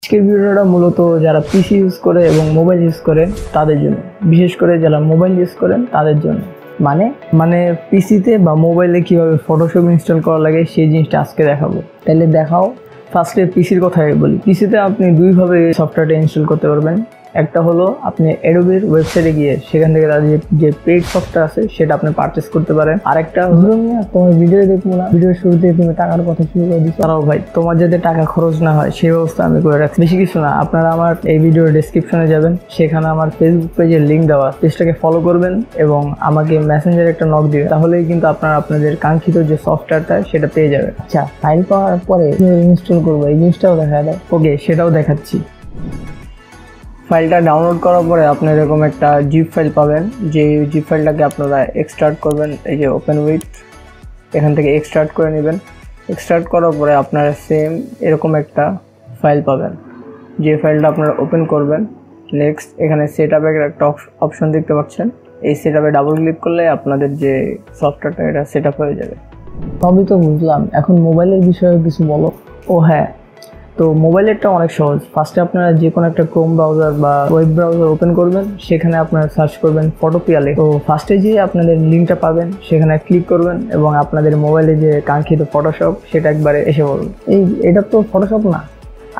আজকের ভিডিওটা মূলত যারা পিসি ইউজ করে এবং মোবাইল ইউজ করে তাদের জন্য, বিশেষ করে যারা মোবাইল ইউজ করেন তাদের জন্য। মানে পিসিতে বা মোবাইলে কীভাবে ফটোশপ ইনস্টল করা লাগে সেই জিনিসটা আজকে দেখাবো। তাহলে দেখাও। ফার্স্টে পিসির কথাই বলি। পিসিতে আপনি দুইভাবে সফটওয়্যারটা ইনস্টল করতে পারবেন। একটা হলো আপনি অ্যাডোবির ওয়েবসাইটে গিয়ে সেখান থেকে তাদের যে পেইড সফটওয়্যার আছে সেটা আপনি পারচেস করতে পারেন। আরেকটা হলো তোমার ভিডিও দেখবো না, ভিডিওর শুরুতে তুমি টাকার কথা শুরু করে দিচ্ছ। তারাও ভাই তোমার যাতে টাকা খরচ না হয় সেই ব্যবস্থা আমি করে রাখছি। বেশি কিছু না, আপনারা আমার এই ভিডিওর ডেসক্রিপশনে যাবেন, সেখানে আমার ফেসবুক পেজের লিঙ্ক দেওয়া, পেজটাকে ফলো করবেন এবং আমাকে মেসেঞ্জারে একটা নক দিবেন। তাহলেই কিন্তু আপনারা আপনাদের কাঙ্ক্ষিত যে সফটওয়্যারটা সেটা পেয়ে যাবেন। আচ্ছা, ফাইল পাওয়ার পরে ইনস্টল করবো এই জিনিসটাও দেখা যায়। ওকে, সেটাও দেখাচ্ছি। ফাইলটা ডাউনলোড করার পরে আপনি এরকম একটা জিপ ফাইল পাবেন। যে জিপ ফাইলটাকে আপনারা এক্সট্রাক্ট করবেন, এই যে ওপেন উইথ, এখান থেকে এক্সট্রাক্ট করে নেবেন। এক্সট্রাক্ট করার পরে আপনারা সেম এরকম একটা ফাইল পাবেন, যে ফাইলটা আপনারা ওপেন করবেন। নেক্সট এখানে সেট আপের একটা অপশন দেখতে পাচ্ছেন, এই সেট আপে ডাবল ক্লিক করলে আপনাদের যে সফটওয়্যারটা এটা সেট আপ হয়ে যাবে। সবই তো বুঝলাম, এখন মোবাইলের বিষয়ে কিছু বলো। ও হ্যাঁ, তো মোবাইলেরটা অনেক সহজ। ফার্স্টে আপনারা যে কোনো একটা ক্রোম ব্রাউজার বা ওয়েব ব্রাউজার ওপেন করবেন, সেখানে আপনারা সার্চ করবেন ফটোপিয়ালে। তো ফার্স্টে যে আপনাদের লিঙ্কটা পাবেন সেখানে ক্লিক করবেন এবং আপনাদের মোবাইলে যে কাঙ্ক্ষিত ফটোশপ সেটা একবারে এসে বলবেন। এটা তো ফটোশপ না,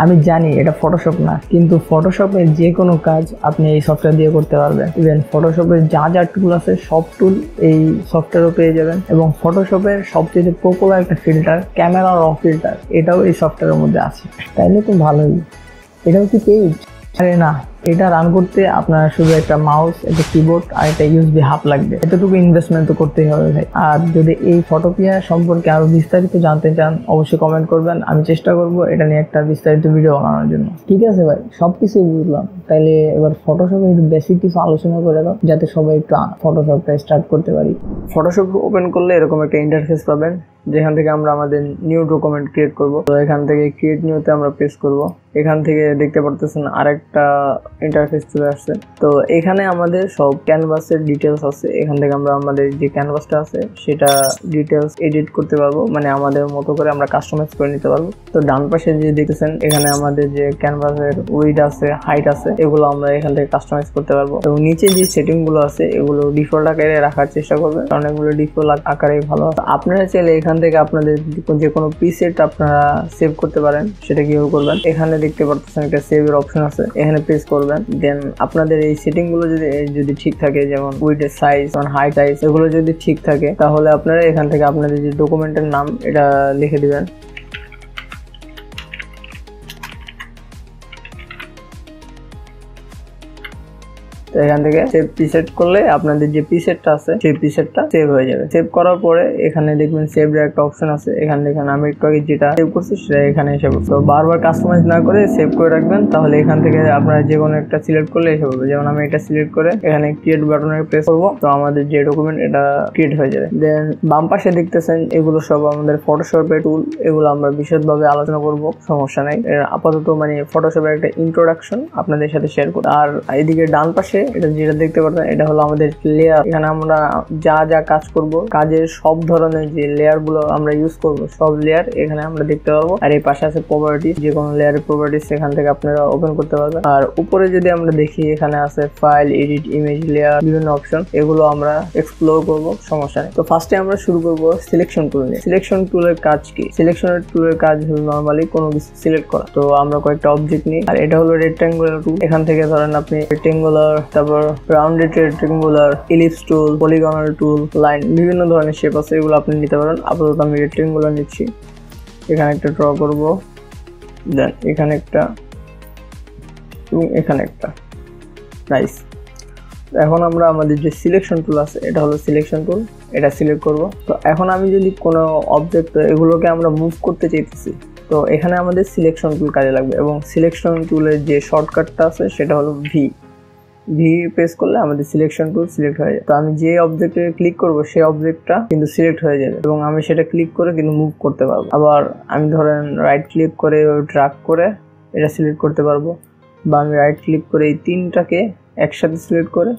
আমি জানি এটা ফটোশপ না, কিন্তু ফটোশপের যে কোনো কাজ আপনি এই সফটওয়্যার দিয়ে করতে পারবেন। ইভেন ফটোশপের যা যা টুল আছে সব টুল এই সফটওয়্যারও পেয়ে যাবেন। এবং ফটোশপের সবচেয়ে পপুলার একটা ফিল্টার, ক্যামেরা র ফিল্টার, এটাও এই সফটওয়্যারের মধ্যে আছে। তাইলে তো ভালোই। এটাও কি পেইড? আরে না, এটা রান করতে আপনার শুধু একটা মাউস, একটা কিবোর্ড আর একটা ইউএসবি হাব লাগবে। এতটুকু ইনভেস্টমেন্ট তো করতেই হবে ভাই। আর যদি এই ফটোপিয়া সম্পর্কে আরো বিস্তারিত জানতে চান অবশ্যই কমেন্ট করবেন, আমি চেষ্টা করব এটা নিয়ে একটা বিস্তারিত ভিডিও বানানোর জন্য। ঠিক আছে ভাই, সবকিছু বুঝলাম। তাইলে এবার ফটোশপের একটু বেসিক কিছু আলোচনা করে দাও, যাতে সবাই একটু ফটোশপটা স্টার্ট করতে পারি। ফটোশপ ওপেন করলে এরকম একটা ইন্টারফেস পাবেন, যেখান থেকে আমরা আমাদের নিউ ডকুমেন্ট ক্রিয়েট করব। তো এখান থেকে ক্রিয়েট নিউতে আমরা প্রেস করব। এখান থেকে দেখতে পারতেছেন আরেকটা ইন্টারফেস চলে আসছে। তো এখানে আমাদের সব ক্যানভাসের ডিটেলস আছে। এখান থেকে আমরা আমাদের যে ক্যানভাসটা আছে সেটা ডিটেলস এডিট করতে পারবো, মানে আমাদের মতো করে আমরা কাস্টমাইজ করে নিতে পারবো। তো ডান পাশে যে দেখতেছেন এখানে আমাদের যে ক্যানভাসের উইডথ আছে, হাইট আছে, এগুলো আমরা এখান থেকে কাস্টমাইজ করতে পারবো। এবং নিচে যে সেটিং গুলো আছে এগুলো ডিফল্ট আকারে রাখার চেষ্টা করবেন, কারণ এগুলো ডিফল্ট আকারে ভালো। আপনারা চাইলে এখান থেকে আপনাদের যে কোনো প্রিসেট আপনারা সেভ করতে পারেন। সেটা কিভাবে করবেন, এখানে দেখতে পাচ্ছেন একটা সেভের অপশন আছে, এখানে প্রেস করবেন। দেন আপনাদের এই সেটিং গুলো যদি ঠিক থাকে, যেমন উইডথ সাইজ, যেমন হাইট সাইজ, এগুলো যদি ঠিক থাকে তাহলে আপনারা এখান থেকে আপনাদের যে ডকুমেন্টের নাম এটা লিখে দিবেন। তো এখান থেকে সেভ প্রিসেট করলে আপনাদের যে প্রিসেটটা আছে সেই প্রিসেটটা সেভ হয়ে যাবে। সেভ করার পরে এখানে দেখবেন সেভ এর একটা অপশন আছে, এখানে দেখেন আমি একটু আগে যেটা সেভ করছি সেটা এখানে এসে পড়বে। তো বারবার কাস্টমাইজ না করে সেভ করে রাখবেন, তাহলে এখান থেকে আপনারা যে কোনো একটা সিলেক্ট করলে এসে পড়বে। যেমন আমি এটা সিলেক্ট করে এখানে ক্রিয়েট বাটনে প্রেস করবো, তো আমাদের যে ডকুমেন্ট এটা ক্রিয়েট হয়ে যাবে। দেন বাম পাশে দেখতেছেন এগুলো সব আমাদের ফটোশপের টুল, এগুলো আমরা বিশদভাবে আলোচনা করব, সমস্যা নাই। আপাতত মানে ফটোশপের একটা ইন্ট্রোডাকশন আপনাদের সাথে শেয়ার করব। আর এদিকে ডান পাশে এটা যেটা দেখতে পাচ্ছেন এটা হলো আমাদের লেয়ার। এখানে আমরা যা যা কাজ করব, কাজের সব ধরনের যে লেয়ার গুলো আমরা ইউজ করব সব লেয়ার এখানে আমরা দেখতে পারবো। আর এই পাশে আছে প্রপার্টিস, যে কোনো লেয়ারের প্রপার্টিস এখান থেকে আপনারা ওপেন করতে পারবেন। আর উপরে যদি আমরা দেখি এখানে আছে ফাইল, এডিট, ইমেজ, লেয়ার, বিভিন্ন অপশন, এগুলো আমরা এক্সপ্লোর করব, সমস্যা নেই। তো ফার্স্টে আমরা শুরু করব সিলেকশন টুল নিয়ে। সিলেকশন টুলের কাজ কি? সিলেকশন টুলের কাজ হলো নরমালি কোনো কিছু সিলেক্ট করা। তো আমরা কয়েকটা অবজেক্ট নিই, আর এটা হলো রেক্ট্যাঙ্গুলার টুল। এখান থেকে ধরেন আপনি রেক্ট্যাঙ্গুলার, তারপর rounded rectangular, ellipse tool, polygonal tool, line, বিভিন্ন ধরনের শেপ আছে, এগুলো আপনি নিতে পারেন। আপাতত আমি রেক্ট্যাঙ্গুলার নিচ্ছি। এখানে একটা ড্র করব, দেন এখানে একটা এবং এখানে একটা। নাইস। এখন আমরা আমাদের যে সিলেকশন টুল আছে এটা হলো সিলেকশন টুল, এটা সিলেক্ট করব। তো এখন আমি যদি কোনো অবজেক্ট এগুলোকে আমরা মুভ করতে চাইতেছি, তো এখানে আমাদের সিলেকশন টুল কাজে লাগবে। এবং সিলেকশন টুলের যে শর্টকাটটা আছে সেটা হলো ভি প্রেস করলে আমাদের সিলেকশন টুল সিলেক্ট হয়ে যায়। তো আমি যে অবজেক্টে ক্লিক করব সেই অবজেক্টটা কিন্তু সিলেক্ট হয়ে যাবে এবং আমি সেটা ক্লিক করে কিন্তু মুভ করতে পারবো। আবার আমি ধরেন রাইট ক্লিক করে ড্র্যাগ করে এটা সিলেক্ট করতে পারবো, বা আমি রাইট ক্লিক করে এই তিনটাকে একসাথে সিলেক্ট করে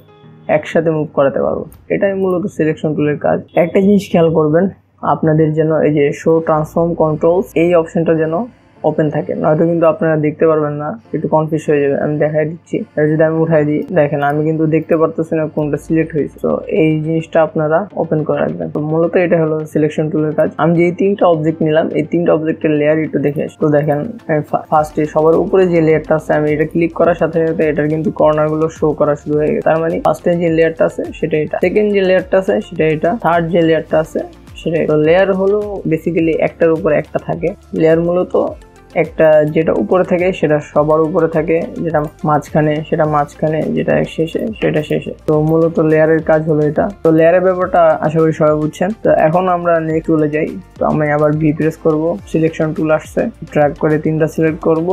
একসাথে মুভ করাতে পারবো। এটাই মূলত সিলেকশন টুলের কাজ। একটা জিনিস খেয়াল করবেন, আপনাদের যেন এই যে শো ট্রান্সফর্ম কন্ট্রোলস এই অপশনটা যেন ওপেন থাকে, নয়তো কিন্তু আপনারা দেখতে পারবেন না, একটু কনফিউজ হয়ে যাবে। আমি দেখাই দিচ্ছি, যদি আমি উঠাই দিই, দেখেন আমি কিন্তু দেখতে পারতেছি না কোনটা সিলেক্ট হয়েছে। তো এই জিনিসটা আপনারা ওপেন করে রাখবেন। তো মূলত এটা হলো সিলেকশন টুলের কাজ। আমি যে 3টা অবজেক্ট নিলাম, এই 3টা অবজেক্টের লেয়ার একটু দেখে আসি। তো দেখেন ফার্স্টে সবার উপরে যে লেয়ারটা আছে, আমি এটা ক্লিক করার সাথে সাথে এটার কিন্তু কর্নার গুলো শো করা শুরু হয়ে গেছে। তার মানে ফার্স্টে যে লেয়ারটা আছে সেটা এটা, সেকেন্ড যে লেয়ারটা আছে সেটা এটা, থার্ড যে লেয়ারটা আছে সেটাই। তো লেয়ার হলো বেসিক্যালি একটার উপরে একটা থাকে। লেয়ার মূলত একটা যেটা উপরে থাকে সেটা সবার উপরে থাকে, যেটা মাঝখানে সেটা মাঝখানে, যেটা শেষে সেটা শেষে। তো মূলত লেয়ারের কাজ হলো এটা। তো লেয়ারের ব্যাপারটা আশা করি সবাই বুঝছেন। তো এখন আমরা নেক্সট টুলে যাই। তো আমি আবার ভি প্রেস করব, সিলেকশন টুল আসছে, ড্র্যাগ করে 3টা সিলেক্ট করব,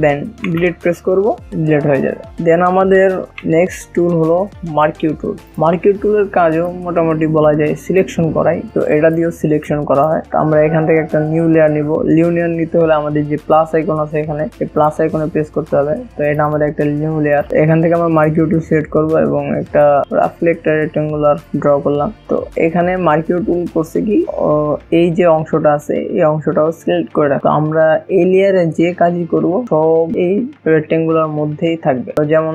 দেন ডিলিট প্রেস করব, ডিলিট হয়ে যাবে। দেন আমাদের নেক্সট টুল হলো মার্কিউ টুল। মার্কিউ টুলের কাজও মোটামুটি বলা যায় সিলেকশন করাই। তো এটা দিয়েও সিলেকশন করা হয়। তো আমরা এখান থেকে একটা নিউ লেয়ার নিব। নিউ লেয়ার নিতে হলে আমাদের যে প্লাস আইকন আছে এখানে, এই প্লাস আইকনে প্রেস করতে হবে। তো এটা আমাদের একটা নিউ লেয়ার। এখান থেকে আমরা মার্কিউ টুল সিলেক্ট করব এবং একটা রাফলি একটা রেক্টাঙ্গুলার ড্র করলাম। তো এখানে মার্কিউ টুল করছে কি, এই যে অংশটা আছে এই অংশটাও সিলেক্ট করে রাখো। আমরা এই লেয়ারে যে কাজই করব সব এই রেক্টাঙ্গুলার মধ্যেই থাকবে। তো যেমন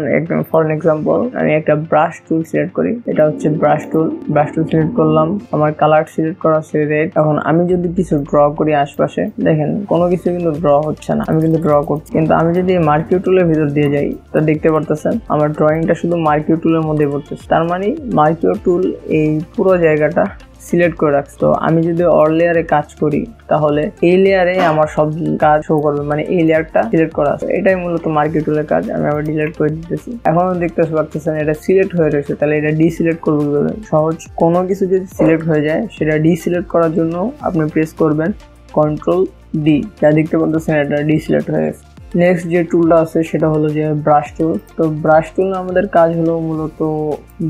ফর এক্সাম্পল আমি একটা ব্রাশ টুল সিলেক্ট করি, এটা হচ্ছে ব্রাশ টুল। ব্রাশ টুল সিলেক্ট করলাম, আমার কালার সিলেক্ট করা আছে রেড। এখন আমি যদি কিছু ড্র করি আশপাশে, দেখেন কোনো কিছু কিন্তু ড্র হচ্ছে না, আমি কিন্তু ড্র করছি। কিন্তু আমি যদি মার্কিউ টুলের ভিতর দিয়ে যাই, তো দেখতে পারতেছেন আমার ড্রয়িংটা শুধু মার্কিউ টুলের মধ্যে পড়তেছে। তার মানে মার্কিউ টুল এই পুরো জায়গাটা সিলেক্ট করে রাখছে। তো আমি যদি অর লেয়ারে কাজ করি তাহলে এই লেয়ারে আমার সব কাজ শো করবে, মানে এই লেয়ারটা সিলেক্ট করা আছে। এটাই মূলত মার্কিউ টুলের কাজ। আমি আবার ডিলিট করে দিতেছি। এখনো দেখতে পারতেছেন এটা সিলেক্ট হয়ে রয়েছে, তাহলে এটা ডিসিলেক্ট করবো কিভাবে? সহজ, কোনো কিছু যদি সিলেক্ট হয়ে যায় সেটা ডিসিলেক্ট করার জন্য আপনি প্রেস করবেন কন্ট্রোল ডি। যা দেখতে পারতেছেন এটা ডিসিলেক্ট হয়ে গেছে। নেক্সট যে টুলটা আছে সেটা হলো যে ব্রাশ টুল। তো ব্রাশ টুল আমাদের কাজ হলো মূলত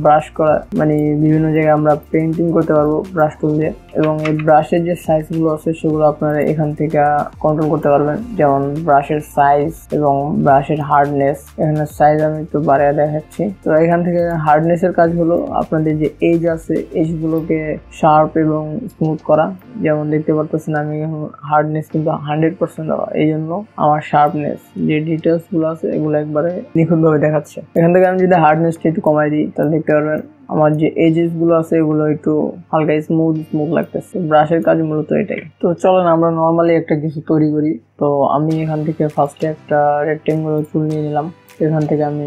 ব্রাশ করা, মানে বিভিন্ন জায়গায় আমরা পেইন্টিং করতে পারবো ব্রাশ টুল দিয়ে। এবং এই ব্রাশের যে সাইজগুলো আছে সেগুলো আপনারা এখান থেকে কন্ট্রোল করতে পারবেন, যেমন ব্রাশের সাইজ এবং ব্রাশের হার্ডনেস। এখানে সাইজ আমি একটু বাড়িয়ে দেখাচ্ছি। তো এখান থেকে হার্ডনেসের কাজ হলো আপনাদের যে এজ আছে এজগুলোকে শার্প এবং স্মুথ করা। যেমন দেখতে পারতেছেন আমি হার্ডনেস কিন্তু 100% দেওয়া, এই জন্য আমার শার্পনেস যে ডিটেলস গুলো আছে এগুলো একবারে নিখুঁতভাবে দেখাচ্ছে। এখান থেকে আমি যদি হার্ডনেসটা একটু কমাই দিই তাহলে দেখতে পারবেন আমার যে এজেস গুলো আছে এগুলো একটু হালকা স্মুথ লাগতেছে। ব্রাশের কাজ মূলত এটাই। তো চলেন আমরা নর্মালি একটা কিছু তৈরি করি। তো আমি এখান থেকে ফার্স্টে একটা রেক্টেঙ্গুলার টুল নিয়ে নিলাম। এখান থেকে আমি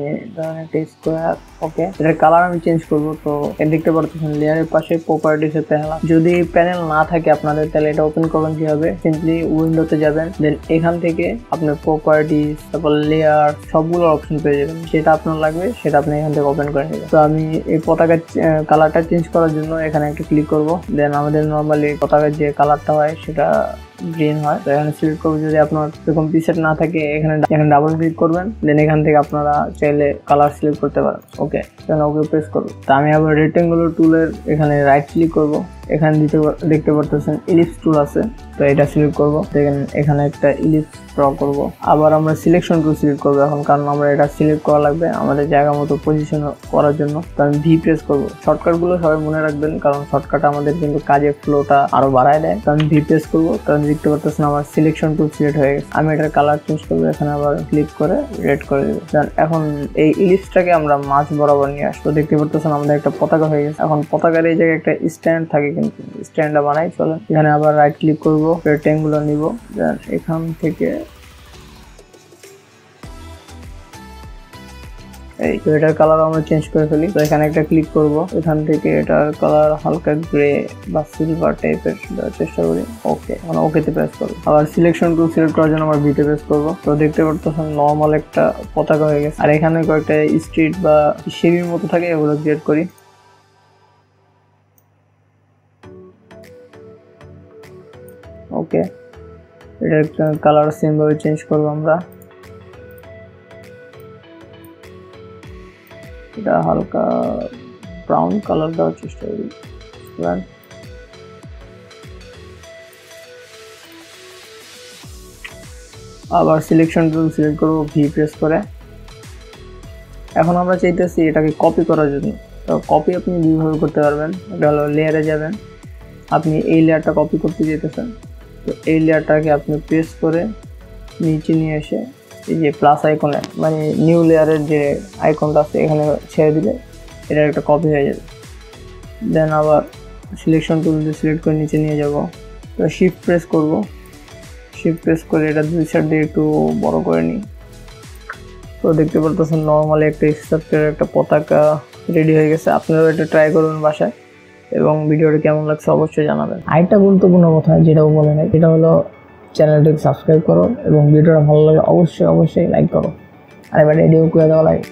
একটা স্কোয়ার, ওকে, এটার কালার আমি চেঞ্জ করবো। তো দেখতে পারতেছেন লেয়ারের পাশে প্রপার্টিসের প্যানেল। যদি প্যানেল না থাকে আপনাদের তাহলে এটা ওপেন করবেন কিভাবে? সিম্পলি উইন্ডোতে যাবেন, দেন এখান থেকে আপনার প্রপার্টিস, তারপর লেয়ার সবগুলো অপশন পেয়ে যাবেন। যেটা আপনার লাগবে সেটা আপনি এখান থেকে ওপেন করে নেবেন। তো আমি এই পতাকার কালারটা চেঞ্জ করার জন্য এখানে একটা ক্লিক করব। দেন আমাদের নর্মালি পতাকার যে কালারটা হয় সেটা গ্রিন হয়। তো এখানে সিলেক্ট করবো। যদি আপনার এরকম প্রিসেট না থাকে এখানে ডাবল ক্লিক করবেন, দেন এখান থেকে আপনারা চাইলে কালার সিলেক্ট করতে পারেন। ওকে, দেন ওকে প্রেস করবো। তো আমি আবার রেক্টেঙ্গুলার টুলের এখানে রাইট ক্লিক করব। এখানে দেখতে পারতেছেন ইলিপস টুল আছে, তো এটা সিলেক্ট করব। দেখেন এখানে একটা ইলিপস ড্র করব। আবার আমরা সিলেকশন টুল সিলেক্ট করবো এখন, কারণ আমরা এটা সিলেক্ট করা লাগবে আমাদের জায়গা মতো পজিশন করার জন্য। তো আমি ভি প্রেস করবো। শর্টকাট গুলো সবাই মনে রাখবেন, কারণ শর্টকাট আমাদের কিন্তু কাজের ফ্লোটা আরো বাড়ায় দেয়। তো আমি ভি প্রেস করবো। তো দেখতে পারতেছেন আমার সিলেকশন টুল সিলেক্ট হয়ে গেছে। আমি এটার কালার চেঞ্জ করবো, এখানে আবার ক্লিক করে রেড করে দেবো। এখন এই ইলিপসটাকে আমরা মাঝ বরাবর নিয়ে আসবো। দেখতে পারতেছেন আমাদের একটা পতাকা হয়ে গেছে। এখন পতাকার এই জায়গায় একটা স্ট্যান্ড থাকে, কিন্তু স্ট্যান্ডটা বানাই চলে। এখানে আবার রাইট ক্লিক করবো, রেক্টেঙ্গুলার নিব, দেন এখান থেকে এই তো এটার কালার আমরা চেঞ্জ করে ফেলি। তো এখানে একটা ক্লিক করব, এখান থেকে এটার কালার হালকা গ্রে বা সিলভার টাইপের দেওয়ার চেষ্টা করি। ওকে, মানে ওকেতে প্রেস করবো। আবার সিলেকশন টুল সিলেক্ট করার জন্য আমরা ভিতে প্রেস করবো। তো দেখতে পারতেছেন নর্মাল একটা পতাকা হয়ে গেছে। আর এখানে কয়েকটা স্ট্রিট বা সিঁড়ির মতো থাকে, এগুলো ক্রিয়েট করি। ওকে, এটার কালার সেম ভাবে চেঞ্জ করবো আমরা। এটা হালকা ব্রাউন কালার দেওয়ার চেষ্টা করি। আবার সিলেকশন টুল সিলেক্ট করবো, ভি প্রেস করে। এখন আমরা চাইতেছি এটাকে কপি করার জন্য। তো কপি আপনি দুইভাবে করতে পারবেন। এটা হলো লেয়ারে যাবেন, আপনি এই লেয়ারটা কপি করতে যেতেছেন। তো এই লেয়ারটাকে আপনি প্রেস করে নিচে নিয়ে এসে এই যে প্লাস আইকনে মানে নিউ লেয়ারের যে আইকনটা আছে এখানে ছেড়ে দিলে এটা একটা কপি হয়ে যাবে। দেন আবার সিলেকশন টুল দিয়ে সিলেক্ট করে নিচে নিয়ে যাব, তো শিফট প্রেস করব, শিফট প্রেস করে এটা দুই সাইড দিয়ে একটু বড় করে নিই। তো দেখতে পারতেছেন নর্মালি একটা স্ট্রাকচারের একটা পতাকা রেডি হয়ে গেছে। আপনারাও এটা ট্রাই করবেন বাসায় এবং ভিডিওটা কেমন লাগছে অবশ্যই জানাবেন। আরেকটা গুরুত্বপূর্ণ কথা যেটাও বলে নাই, এটা হলো চ্যানেলটাকে সাবস্ক্রাইব করো এবং ভিডিওটা ভালো লাগে অবশ্যই লাইক করো। আর এবার রেডিও করে দেওয়া লাগে।